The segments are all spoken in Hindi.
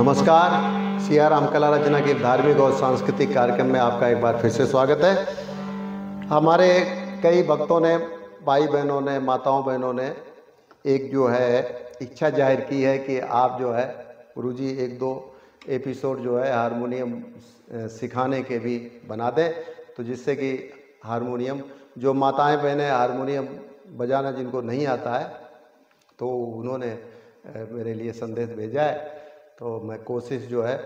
नमस्कार। सिया राम कला रचना के धार्मिक और सांस्कृतिक कार्यक्रम में आपका एक बार फिर से स्वागत है। हमारे कई भक्तों ने, भाई बहनों ने, माताओं बहनों ने एक जो है इच्छा जाहिर की है कि आप जो है गुरुजी एक दो एपिसोड जो है हारमोनियम सिखाने के भी बना दें, तो जिससे कि हारमोनियम जो माताएं बहनें हारमोनियम बजाना जिनको नहीं आता है, तो उन्होंने मेरे लिए संदेश भेजा है। तो मैं कोशिश जो है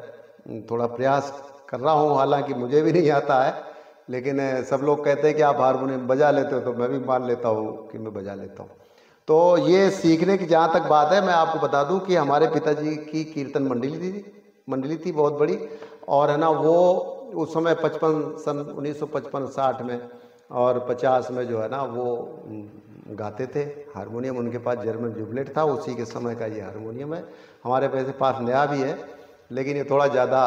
थोड़ा प्रयास कर रहा हूँ, हालांकि मुझे भी नहीं आता है, लेकिन सब लोग कहते हैं कि आप हारमोनियम बजा लेते हो, तो मैं भी मान लेता हूँ कि मैं बजा लेता हूँ। तो ये सीखने की जहाँ तक बात है, मैं आपको बता दूँ कि हमारे पिताजी की कीर्तन मंडली थी बहुत बड़ी, और है ना वो उस समय 1955-60 में और 50 में जो है ना वो गाते थे। हारमोनियम उनके पास जर्मन जुबलेट था, उसी के समय का ये हारमोनियम है। हमारे पास नया भी है, लेकिन ये थोड़ा ज़्यादा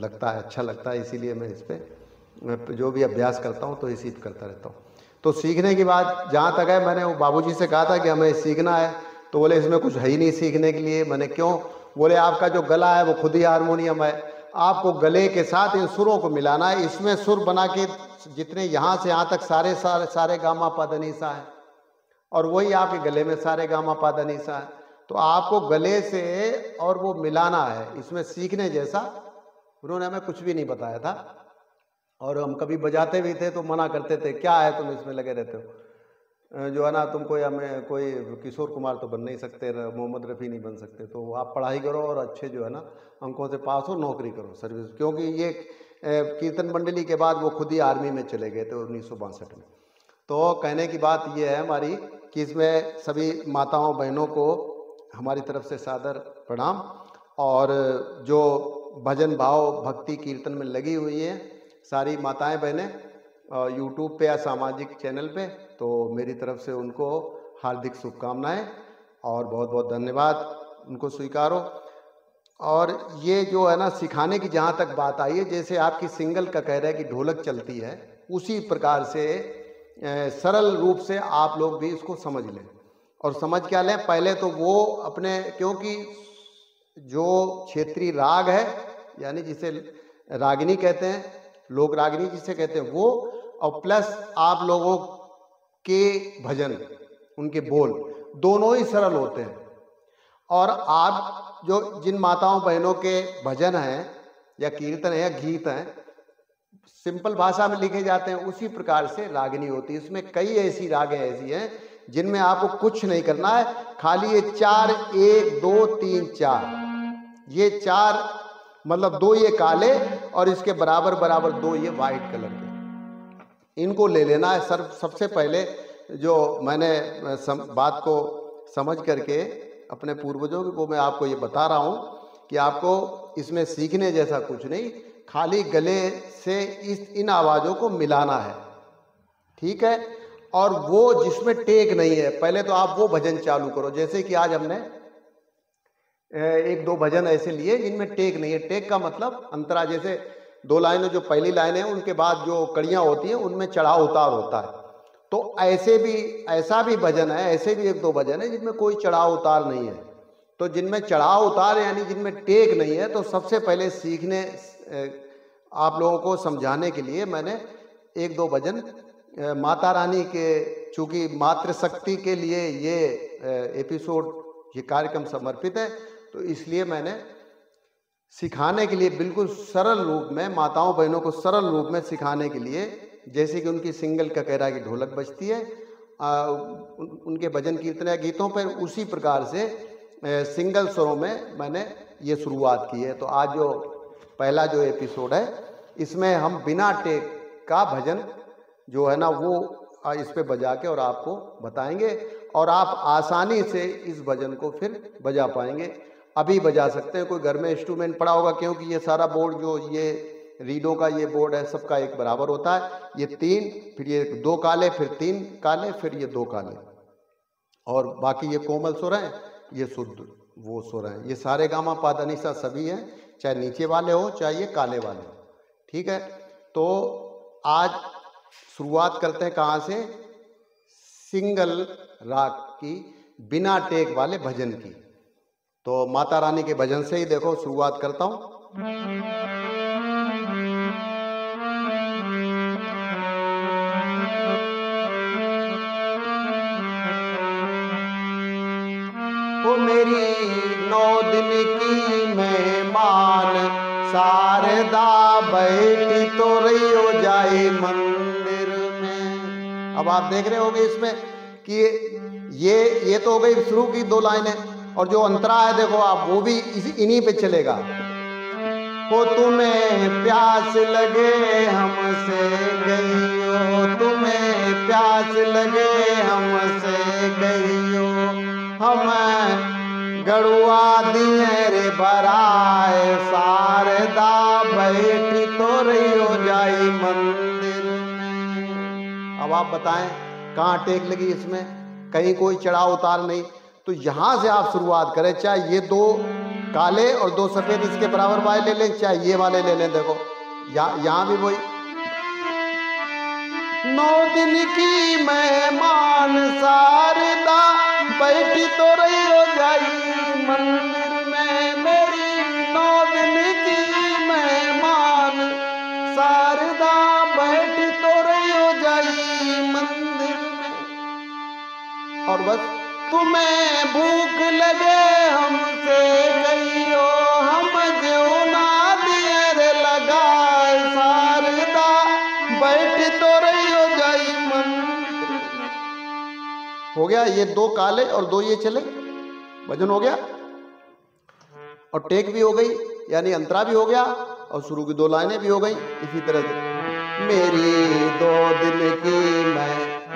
लगता है, अच्छा लगता है, इसीलिए मैं इस पर जो भी अभ्यास करता हूँ तो इसी पर करता रहता हूँ। तो सीखने की बात जहाँ तक है, मैंने वो बाबूजी से कहा था कि हमें सीखना है, तो बोले इसमें कुछ है ही नहीं सीखने के लिए। मैंने क्यों? बोले आपका जो गला है वो खुद ही हारमोनियम है, आपको गले के साथ इन सुरों को मिलाना है, इसमें सुर बना के जितने यहाँ से यहाँ तक सारे गामा पा धा नी सा है, और वही आपके गले में सारे गामा पा धा नी सा है। तो आपको गले से और वो मिलाना है, इसमें सीखने जैसा उन्होंने हमें कुछ भी नहीं बताया था। और हम कभी बजाते भी थे तो मना करते थे, क्या है तुम इसमें लगे रहते हो, जो है ना तुम कोई किशोर कुमार तो बन नहीं सकते, मोहम्मद रफ़ी नहीं बन सकते, तो आप पढ़ाई करो और अच्छे जो है ना अंकों से पास हो, नौकरी करो, सर्विस। क्योंकि ये कीर्तन मंडली के बाद वो खुद ही आर्मी में चले गए थे 1962 में। तो कहने की बात ये है हमारी कि इसमें सभी माताओं बहनों को हमारी तरफ से सादर प्रणाम, और जो भजन भाव भक्ति कीर्तन में लगी हुई हैं सारी माताएं बहनें यूट्यूब पे या सामाजिक चैनल पे, तो मेरी तरफ से उनको हार्दिक शुभकामनाएं और बहुत बहुत धन्यवाद, उनको स्वीकारो। और ये जो है ना सिखाने की जहाँ तक बात आई है, जैसे आपकी सिंगल का कह रहा है कि ढोलक चलती है, उसी प्रकार से सरल रूप से आप लोग भी इसको समझ लें। और समझ क्या लें? पहले तो वो अपने, क्योंकि जो क्षेत्रीय राग है, यानी जिसे रागिनी कहते हैं, लोक रागिनी जिसे कहते हैं वो, और प्लस आप लोगों के भजन, उनके बोल दोनों ही सरल होते हैं। और आप जो जिन माताओं बहनों के भजन हैं या कीर्तन है या गीत हैं, सिंपल भाषा में लिखे जाते हैं, उसी प्रकार से रागिनी होती है। इसमें कई ऐसी रागें ऐसी हैं जिनमें आपको कुछ नहीं करना है, खाली ये 4 1 2 3 4, ये 4 मतलब 2 ये काले और इसके बराबर बराबर 2 ये वाइट कलर के, इनको ले लेना है। सबसे पहले जो मैंने बात को समझ करके अपने पूर्वजों को मैं आपको ये बता रहा हूँ कि आपको इसमें सीखने जैसा कुछ नहीं, खाली गले से इन आवाज़ों को मिलाना है, ठीक है। और वो जिसमें टेक नहीं है, पहले तो आप वो भजन चालू करो। जैसे कि आज हमने एक दो भजन ऐसे लिए जिनमें टेक नहीं है। टेक का मतलब अंतरा, जैसे 2 लाइनें, जो पहली लाइन है उनके बाद जो कड़ियाँ होती हैं उनमें चढ़ाव उतार होता है। तो ऐसा भी भजन है, ऐसे भी 1-2 भजन है जिनमें कोई चढ़ाव उतार नहीं है। तो जिनमें चढ़ाव उतार यानी जिनमें टेक नहीं है, तो सबसे पहले सीखने आप लोगों को समझाने के लिए मैंने 1-2 भजन माता रानी के, चूँकि मातृशक्ति के लिए ये एपिसोड, ये कार्यक्रम समर्पित है, तो इसलिए मैंने सिखाने के लिए बिल्कुल सरल रूप में, माताओं बहनों को सरल रूप में सिखाने के लिए, जैसे कि उनकी सिंगल का कह रहा है कि ढोलक बजती है उनके भजन कीर्तन या गीतों पर, उसी प्रकार से सिंगल स्वरों में मैंने ये शुरुआत की है। तो आज जो पहला जो एपिसोड है, इसमें हम बिना टेक का भजन जो है ना वो इस पे बजा के और आपको बताएंगे, और आप आसानी से इस भजन को फिर बजा पाएंगे। अभी बजा सकते हैं, कोई घर में इंस्ट्रूमेंट पड़ा होगा, क्योंकि ये सारा बोर्ड जो ये रीडों का ये बोर्ड है, सबका एक बराबर होता है। ये 3, फिर ये 2 काले, फिर 3 काले, फिर ये 2 काले, और बाकी ये कोमल सुर हैं, ये शुद्ध वो सुर हैं। ये सारे गामा पा धा नी सा सभी हैं, चाहे नीचे वाले हो चाहे ये काले वाले हो, ठीक है। तो आज शुरुआत करते हैं कहाँ से? सिंगल राग की, बिना टेक वाले भजन की। तो माता रानी के भजन से ही देखो शुरुआत करता हूं। वो मेरी 9 दिन की मेहमान शारदा बैठी तो रही हो जाए मंदिर में। अब आप देख रहे होंगे इसमें कि ये तो हो गई शुरू की 2 लाइनें, और जो अंतरा है देखो आप, वो भी इन्हीं पे चलेगा। वो तुम्हें प्यास लगे हमसे गइयो, तुम्हें प्यास लगे हमसे गइयो, हम गड़ुआ दिए रे बराए शारदा बैठी तो रही हो जाई मंदिर में। अब आप बताएं कहाँ टेक लगी इसमें, कहीं कोई चढ़ाव उतार नहीं। तो यहां से आप शुरुआत करें, चाहे ये 2 काले और 2 सफेद इसके बराबर वाले ले लें, चाहे ये वाले ले लें। देखो यहां भी वही 9 दिन की मेहमान शारदा बैठी तो रही हो जाई मंदिर में, मेरी 9 दिन की मेहमान शारदा बैठी तो रही हो जाई मंदिर में। और बस तुम्हें भूख लगे हमसे गइयो, हम जो ना देर लगाए शारदा बैठी तो रही हो जाई मंदिर। हो गया, ये 2 काले और 2 ये चले, भजन हो गया। और टेक भी हो गई, यानी अंतरा भी हो गया, और शुरू की 2 लाइनें भी हो गई। इसी तरह से मेरी 2 दिन की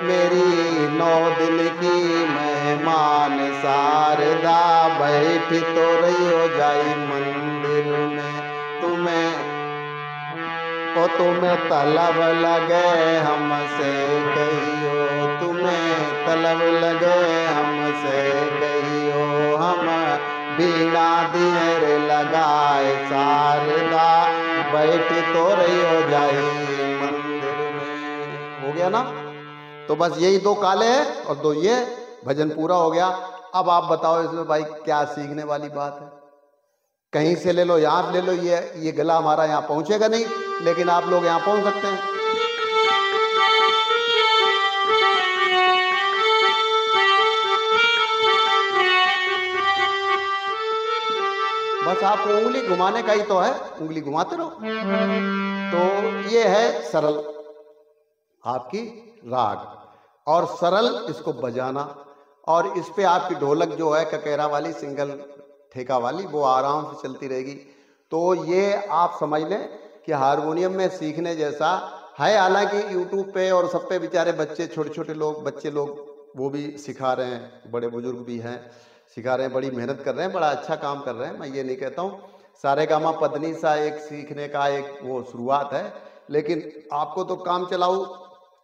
मेरी 9 दिन की मेहमान शारदा बैठी तो रही हो जाई मंदिर में, तुम्हें तलब लगे हमसे कहियो, तुम्हें तलब लगे हमसे कहियो, हम बीड़ा दिएर लगाए शारदा बैठी तो रही हो जाई मंदिर में। हो गया ना। तो बस यही 2 काले हैं और 2 ये, भजन पूरा हो गया। अब आप बताओ इसमें भाई क्या सीखने वाली बात है। कहीं से ले लो, यहाँ ले लो, ये गला हमारा यहाँ पहुंचेगा नहीं, लेकिन आप लोग यहाँ पहुंच सकते हैं। बस आपको उंगली घुमाने का ही तो है, उंगली घुमाते रहो। तो ये है सरल आपकी राग, और सरल इसको बजाना, और इस पे आपकी ढोलक जो है ककेरा वाली, सिंगल ठेका वाली, वो आराम से चलती रहेगी। तो ये आप समझ लें कि हारमोनियम में सीखने जैसा है। हालांकि यूट्यूब पे और सब पे बेचारे बच्चे, छोटे छोटे लोग, बच्चे लोग वो भी सिखा रहे हैं, बड़े बुजुर्ग भी हैं सिखा रहे हैं, बड़ी मेहनत कर रहे हैं, बड़ा अच्छा काम कर रहे हैं। मैं ये नहीं कहता हूँ, सारेगामा पधनी सा एक सीखने का एक वो शुरुआत है, लेकिन आपको तो काम चलाऊ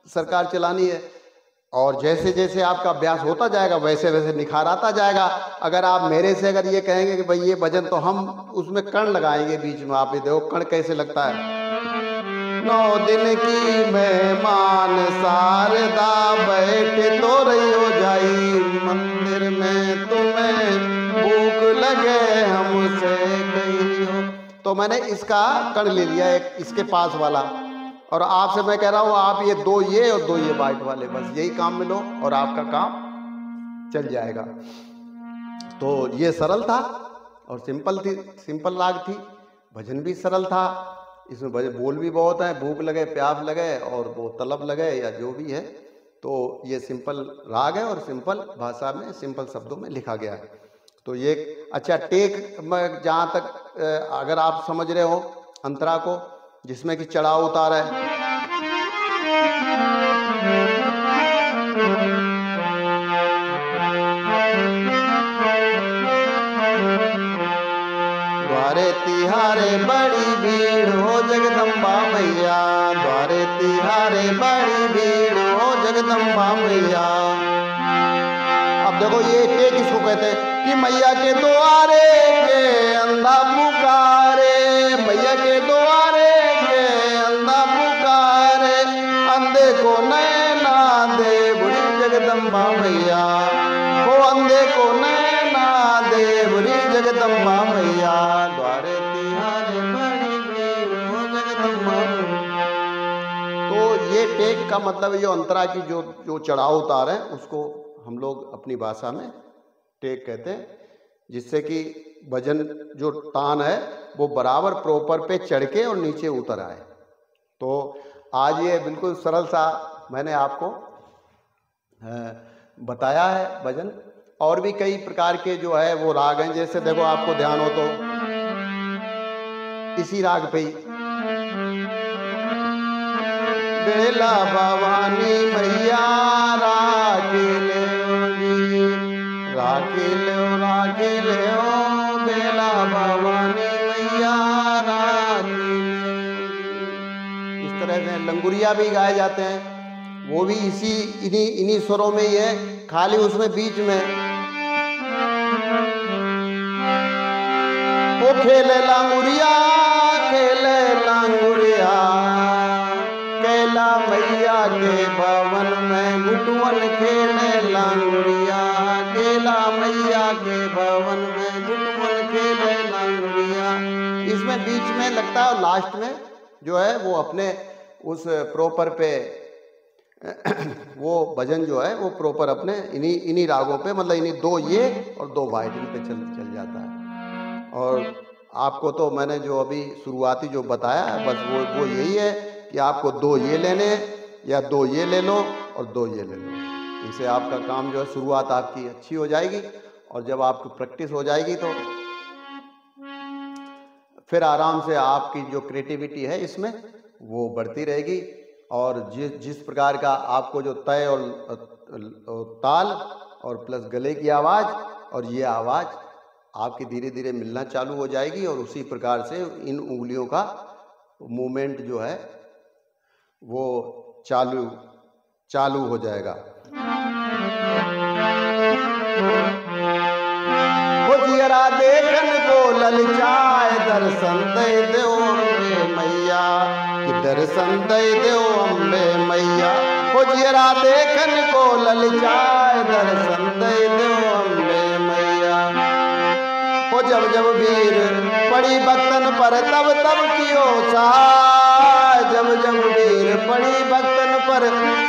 सरकार चलानी है, और जैसे जैसे आपका अभ्यास होता जाएगा वैसे वैसे निखार आता जाएगा। अगर आप मेरे से अगर ये कहेंगे कि भाई ये भजन, तो हम उसमें कण लगाएंगे बीच में। आप ये देखो कण कैसे लगता है। 9 दिन की मेहमान शारदा बैठे तो रही हो जाई मंदिर में, तुम्हें भूख लगे हमसे कहियो। तो मैंने इसका कण ले लिया, एक इसके पास वाला, और आपसे मैं कह रहा हूँ आप ये 2 ये और 2 ये बाइट वाले, बस यही काम में लो और आपका काम चल जाएगा। तो ये सरल था और सिंपल थी, सिंपल राग थी। भजन भी सरल था, इसमें बोल भी बहुत हैं, भूख लगे, प्यास लगे, और वो तलब लगे, या जो भी है। तो ये सिंपल राग है और सिंपल भाषा में, सिंपल शब्दों में लिखा गया है। तो ये अच्छा टेक में जहाँ तक अगर आप समझ रहे हो अंतरा को, जिसमें कि चढ़ाव उतार है, द्वारे तिहारे बड़ी भीड़ हो जगदम्बा मैया, द्वारे तिहारे बड़ी भीड़ हो जगदम्बा मैया। अब देखो ये टेक इसको कहते हैं कि मैया के द्वारे के अंधा पुकारे, मैया के द्वारे के अंधा पुकारे, अंधे को नैना दे बुरी जगदम्बा मैया, वो अंधे को नैना दे बुरी मैया द्वारे तिहारे बड़ी भीड़ हो जगदम्बा। तो ये टेक का मतलब ये अंतरा की जो चढ़ाव उतार है उसको हम लोग अपनी भाषा में टेक कहते हैं, जिससे कि भजन जो तान है वो बराबर प्रॉपर पे चढ़ के और नीचे उतर आए। तो आज ये बिल्कुल सरल सा मैंने आपको बताया है भजन। और भी कई प्रकार के जो है वो राग हैं, जैसे देखो आपको ध्यान हो तो इसी राग पे ही बेला भवानी मैया राखिल राखिल बेला भवानी मैया राखिल। इस तरह से लंगुरिया भी गाए जाते हैं, वो भी इन्हीं स्वरों में ही है, खाली उसमें बीच में वो खेले लांगुरिया कैला मैया के भवन में गुटवन खेले लांगुरिया कैला मैया के भवन में गुटवन खेले लांगुरिया। इसमें बीच में लगता है और लास्ट में जो है वो अपने उस प्रॉपर पे वो भजन जो है वो प्रॉपर अपने इन्हीं रागों पे, मतलब इन्हीं दो ये और दो वाइट पे चल जाता है। और आपको तो मैंने जो अभी शुरुआती जो बताया बस वो यही है कि आपको दो ये लेने या दो ये ले लो और दो ये ले लो। इनसे आपका काम जो है शुरुआत आपकी अच्छी हो जाएगी, और जब आपकी प्रैक्टिस हो जाएगी तो फिर आराम से आपकी जो क्रिएटिविटी है इसमें वो बढ़ती रहेगी। और जिस प्रकार का आपको जो तय और ताल और प्लस गले की आवाज़ और ये आवाज़ आपकी धीरे धीरे मिलना चालू हो जाएगी, और उसी प्रकार से इन उंगलियों का मूवमेंट जो है वो चालू हो जाएगा। जियरा देखन को ललचाए दर्शन दे दो अम्बे मैया कि दर्शन दे दो अम्बे मैया। जियरा देखन को ललचाए दर्शन दे दो अम्बे मैया। जब जब वीर पड़ी भक्तन पर तब तब कियो सहाय, जब जब वीर पड़ी भक्तन पर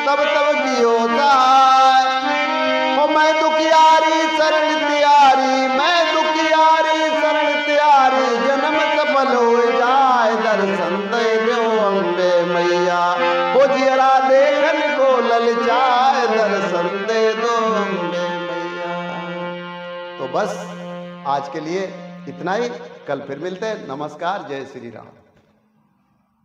तब तब कियो सहाय। मैं दुखियारी शरण त्यारी, मैं दुखियारी शरण त्यारी, जन्म सफल हो जाए दर्शन दे दो अम्बे मैया। जियरा देखन को ललचाए दर्शन दे दो अम्बे मैया। तो बस आज के लिए इतना ही, कल फिर मिलते हैं। नमस्कार, जय श्री राम।